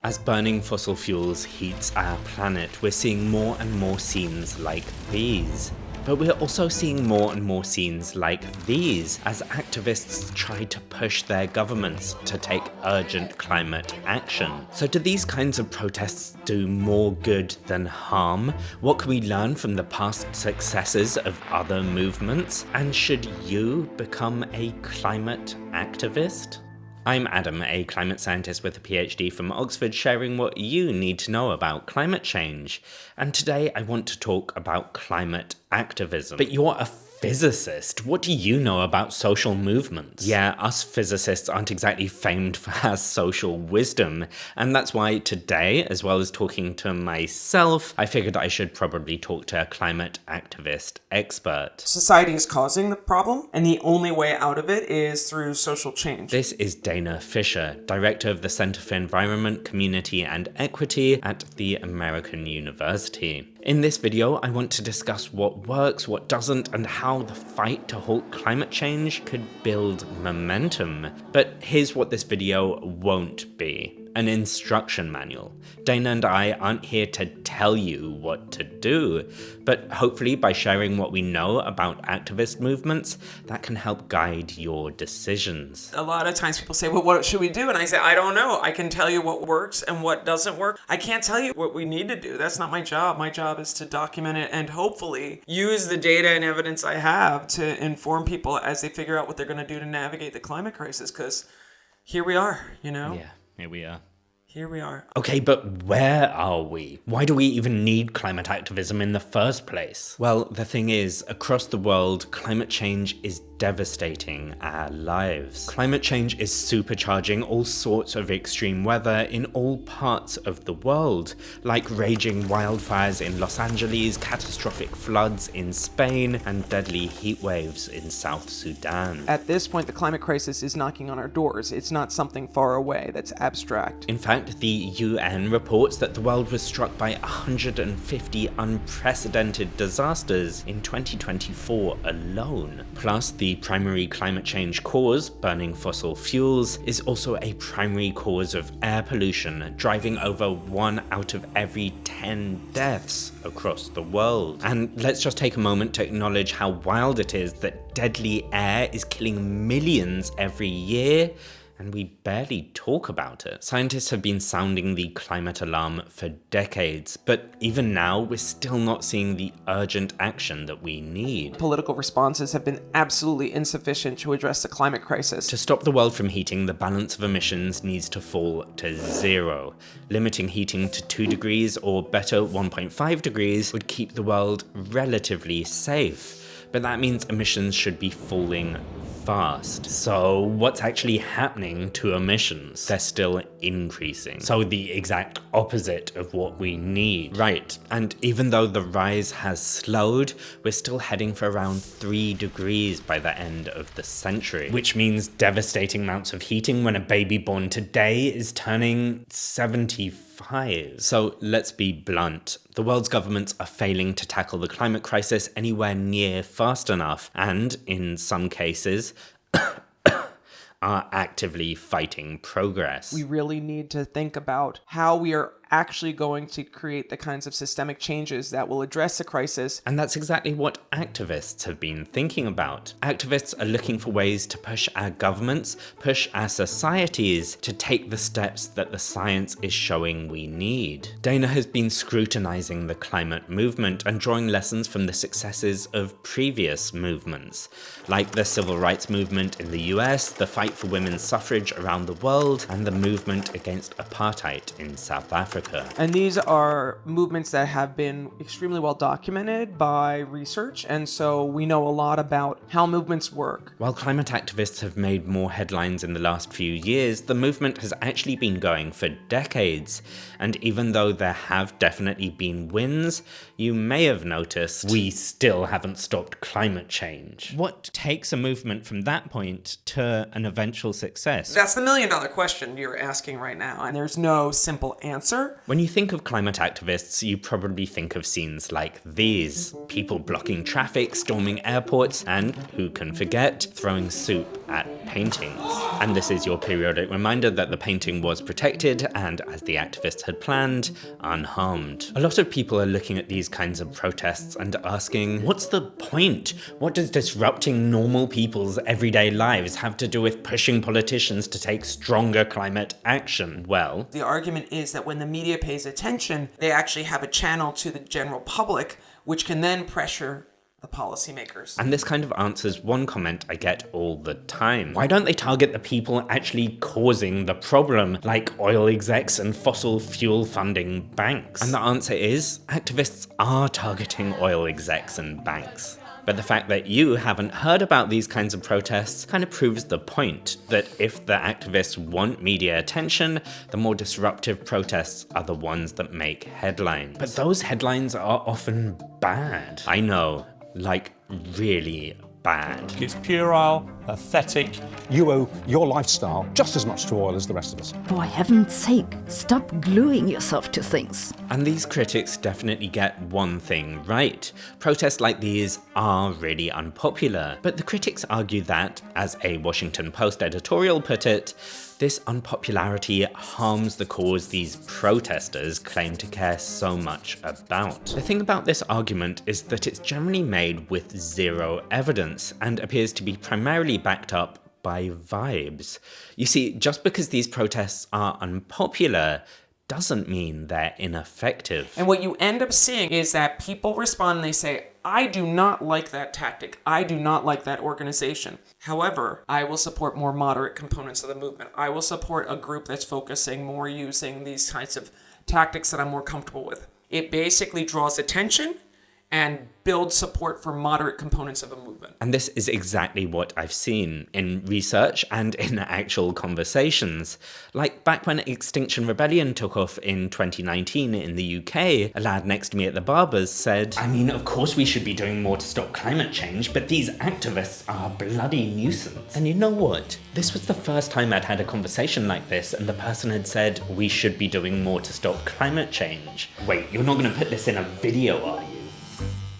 As burning fossil fuels heats our planet, we're seeing more and more scenes like these. But we're also seeing more and more scenes like these as activists try to push their governments to take urgent climate action. So do these kinds of protests do more good than harm? What can we learn from the past successes of other movements? And should you become a climate activist? I'm Adam, a climate scientist with a PhD from Oxford, sharing what you need to know about climate change. And today I want to talk about climate activism. But you're a physicist. What do you know about social movements? Yeah, us physicists aren't exactly famed for our social wisdom. And that's why today, as well as talking to myself, I figured I should probably talk to a climate activist expert. Society is causing the problem, and the only way out of it is through social change. This is Dana Fisher, Director of the Center for Environment, Community and Equity at the American University. In this video, I want to discuss what works, what doesn't, and how the fight to halt climate change could build momentum. But here's what this video won't be. An instruction manual. Dana and I aren't here to tell you what to do, but hopefully by sharing what we know about activist movements, that can help guide your decisions. A lot of times people say, well, what should we do? And I say, I don't know. I can tell you what works and what doesn't work. I can't tell you what we need to do. That's not my job. My job is to document it and hopefully use the data and evidence I have to inform people as they figure out what they're going to do to navigate the climate crisis, because here we are, you know? Yeah, here we are. Here we are. Okay, but where are we? Why do we even need climate activism in the first place? Well, the thing is, across the world, climate change is devastating our lives. Climate change is supercharging all sorts of extreme weather in all parts of the world, like raging wildfires in Los Angeles, catastrophic floods in Spain, and deadly heat waves in South Sudan. At this point, the climate crisis is knocking on our doors. It's not something far away that's abstract. In fact, the UN reports that the world was struck by 150 unprecedented disasters in 2024 alone. Plus, the primary climate change cause, burning fossil fuels, is also a primary cause of air pollution, driving over 1 out of every 10 deaths across the world. And let's just take a moment to acknowledge how wild it is that deadly air is killing millions every year, and we barely talk about it. Scientists have been sounding the climate alarm for decades, but even now, we're still not seeing the urgent action that we need. Political responses have been absolutely insufficient to address the climate crisis. To stop the world from heating, the balance of emissions needs to fall to 0. Limiting heating to 2 degrees, or better 1.5 degrees, would keep the world relatively safe. But that means emissions should be falling fast. So what's actually happening to emissions? They're still increasing. So the exact opposite of what we need. Right, and even though the rise has slowed, we're still heading for around 3 degrees by the end of the century, which means devastating amounts of heating when a baby born today is turning 75. So let's be blunt. The world's governments are failing to tackle the climate crisis anywhere near fast enough, and in some cases, are actively fighting progress. We really need to think about how we are actually going to create the kinds of systemic changes that will address the crisis. And that's exactly what activists have been thinking about. Activists are looking for ways to push our governments, push our societies to take the steps that the science is showing we need. Dana has been scrutinizing the climate movement and drawing lessons from the successes of previous movements, like the civil rights movement in the US, the fight for women's suffrage around the world, and the movement against apartheid in South Africa. And these are movements that have been extremely well documented by research, and so we know a lot about how movements work. While climate activists have made more headlines in the last few years, the movement has actually been going for decades. And even though there have definitely been wins, you may have noticed we still haven't stopped climate change. What takes a movement from that point to an eventual success? That's the $1 million question you're asking right now, and there's no simple answer. pressure. When you think of climate activists, you probably think of scenes like these. People blocking traffic, storming airports, and, who can forget, throwing soup at paintings. And this is your periodic reminder that the painting was protected and, as the activists had planned, unharmed. A lot of people are looking at these kinds of protests and asking, what's the point? What does disrupting normal people's everyday lives have to do with pushing politicians to take stronger climate action? Well, the argument is that when the media pays attention, they actually have a channel to the general public, which can then pressure the policymakers. And this kind of answers one comment I get all the time. Why don't they target the people actually causing the problem, like oil execs and fossil fuel funding banks? And the answer is, activists are targeting oil execs and banks. But the fact that you haven't heard about these kinds of protests kind of proves the point that if the activists want media attention, the more disruptive protests are the ones that make headlines. But those headlines are often bad. I know, like really bad. It's puerile, pathetic. You owe your lifestyle just as much to oil as the rest of us. For heaven's sake, stop gluing yourself to things. And these critics definitely get one thing right. Protests like these are really unpopular. But the critics argue that, as a Washington Post editorial put it, this unpopularity harms the cause these protesters claim to care so much about. The thing about this argument is that it's generally made with zero evidence and appears to be primarily backed up by vibes. You see, just because these protests are unpopular doesn't mean they're ineffective. And what you end up seeing is that people respond and they say, I do not like that tactic. I do not like that organization. However, I will support more moderate components of the movement. I will support a group that's focusing more using these kinds of tactics that I'm more comfortable with. It basically draws attention and build support for moderate components of a movement. And this is exactly what I've seen in research and in actual conversations. Like back when Extinction Rebellion took off in 2019 in the UK, a lad next to me at the barber's said, I mean, of course we should be doing more to stop climate change, but these activists are a bloody nuisance. And you know what? This was the first time I'd had a conversation like this, and the person had said, we should be doing more to stop climate change. Wait, you're not going to put this in a video, are you?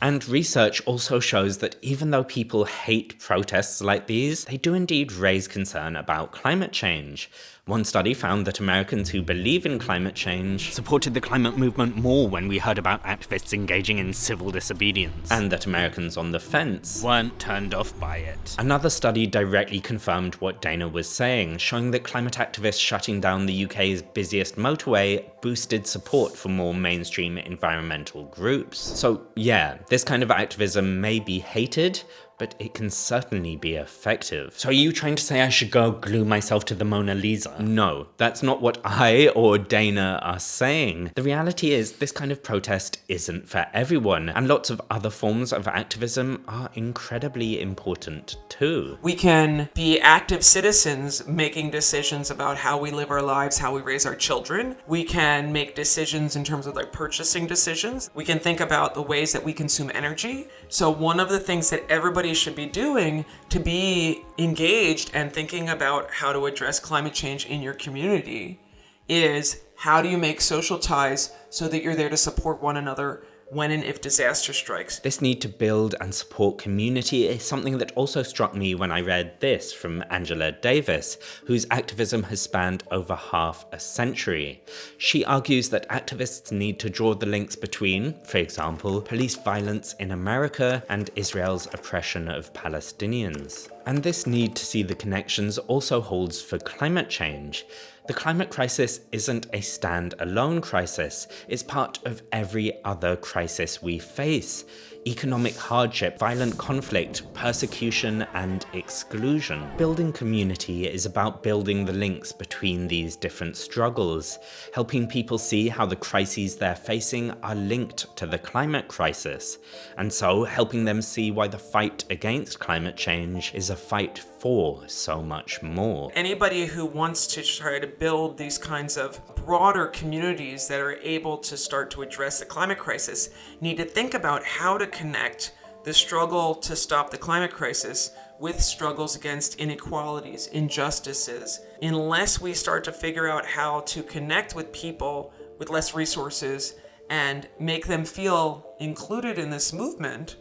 And research also shows that even though people hate protests like these, they do indeed raise concern about climate change. One study found that Americans who believe in climate change supported the climate movement more when we heard about activists engaging in civil disobedience, and that Americans on the fence weren't turned off by it. Another study directly confirmed what Dana was saying, showing that climate activists shutting down the UK's busiest motorway boosted support for more mainstream environmental groups. So yeah, this kind of activism may be hated, but it can certainly be effective. So are you trying to say I should go glue myself to the Mona Lisa? No, that's not what I or Dana are saying. The reality is this kind of protest isn't for everyone, and lots of other forms of activism are incredibly important too. We can be active citizens making decisions about how we live our lives, how we raise our children. We can make decisions in terms of like purchasing decisions. We can think about the ways that we consume energy. So one of the things that everybody should be doing to be engaged and thinking about how to address climate change in your community is how do you make social ties so that you're there to support one another when and if disaster strikes. This need to build and support community is something that also struck me when I read this from Angela Davis, whose activism has spanned over half a century. She argues that activists need to draw the links between, for example, police violence in America and Israel's oppression of Palestinians. And this need to see the connections also holds for climate change. The climate crisis isn't a stand-alone crisis, it's part of every other crisis we face. Economic hardship, violent conflict, persecution, and exclusion. Building community is about building the links between these different struggles, helping people see how the crises they're facing are linked to the climate crisis, and so helping them see why the fight against climate change is a fight for so much more. Anybody who wants to try to build these kinds of broader communities that are able to start to address the climate crisis need to think about how to connect the struggle to stop the climate crisis with struggles against inequalities, injustices. Unless we start to figure out how to connect with people with less resources and make them feel included in this movement,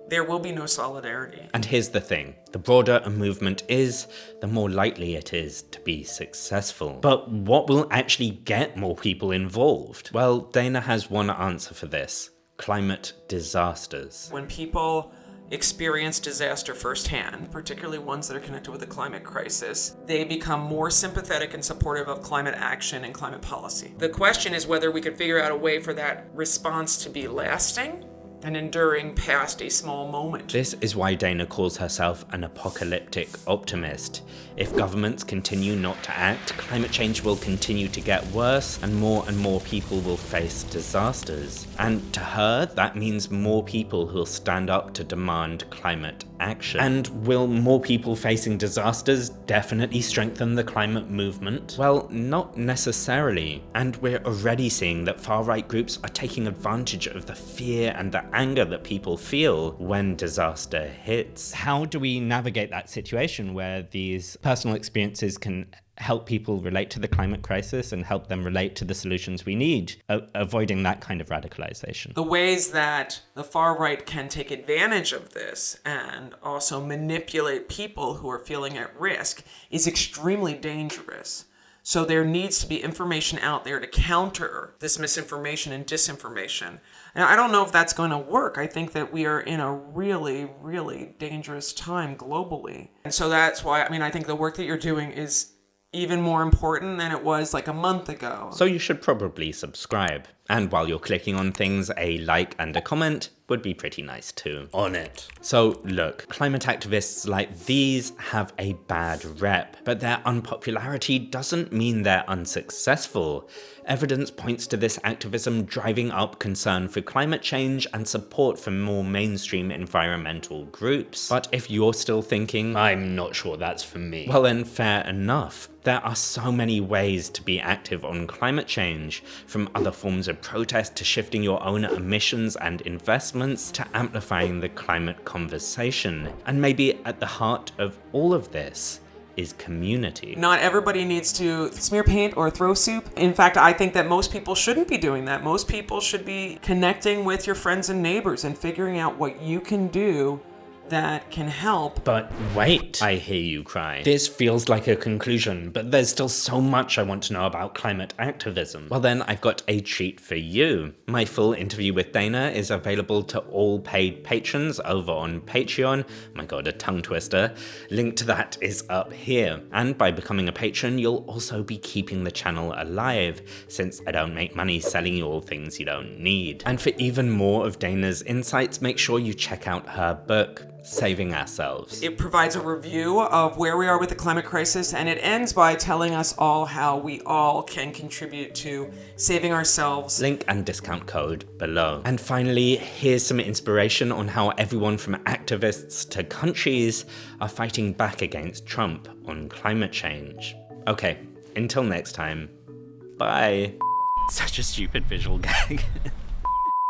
there will be no solidarity. And here's the thing, the broader a movement is, the more likely it is to be successful. But what will actually get more people involved? Well, Dana has one answer for this: climate disasters. When people experience disaster firsthand, particularly ones that are connected with the climate crisis, they become more sympathetic and supportive of climate action and climate policy. The question is whether we could figure out a way for that response to be lasting and enduring past a small moment. This is why Dana calls herself an apocalyptic optimist. If governments continue not to act, climate change will continue to get worse and more people will face disasters. And to her, that means more people who'll stand up to demand climate action. And will more people facing disasters definitely strengthen the climate movement? Well, not necessarily. And we're already seeing that far-right groups are taking advantage of the fear and the anger that people feel when disaster hits. How do we navigate that situation where these personal experiences can help people relate to the climate crisis and help them relate to the solutions we need, avoiding that kind of radicalization? The ways that the far right can take advantage of this and also manipulate people who are feeling at risk is extremely dangerous. So there needs to be information out there to counter this misinformation and disinformation. And I don't know if that's going to work. I think that we are in a really, really dangerous time globally. And so that's why, I think the work that you're doing is even more important than it was like a month ago. So you should probably subscribe. And while you're clicking on things, a like and a comment would be pretty nice too. On it. So look, climate activists like these have a bad rep, but their unpopularity doesn't mean they're unsuccessful. Evidence points to this activism driving up concern for climate change and support from more mainstream environmental groups. But if you're still thinking, I'm not sure that's for me, well then fair enough. There are so many ways to be active on climate change, from other forms of protest to shifting your own emissions and investments to amplifying the climate conversation. And maybe at the heart of all of this is community. Not everybody needs to smear paint or throw soup. In fact, I think that most people shouldn't be doing that. Most people should be connecting with your friends and neighbors and figuring out what you can do that can help. But wait, I hear you cry. This feels like a conclusion, but there's still so much I want to know about climate activism. Well then, I've got a treat for you. My full interview with Dana is available to all paid patrons over on Patreon. My god, a tongue twister. Link to that is up here. And by becoming a patron, you'll also be keeping the channel alive, since I don't make money selling you all things you don't need. And for even more of Dana's insights, make sure you check out her book, Saving Ourselves. It provides a review of where we are with the climate crisis, and it ends by telling us all how we all can contribute to saving ourselves. Link and discount code below. And finally, here's some inspiration on how everyone from activists to countries are fighting back against Trump on climate change. Okay, until next time, bye. Such a stupid visual gag.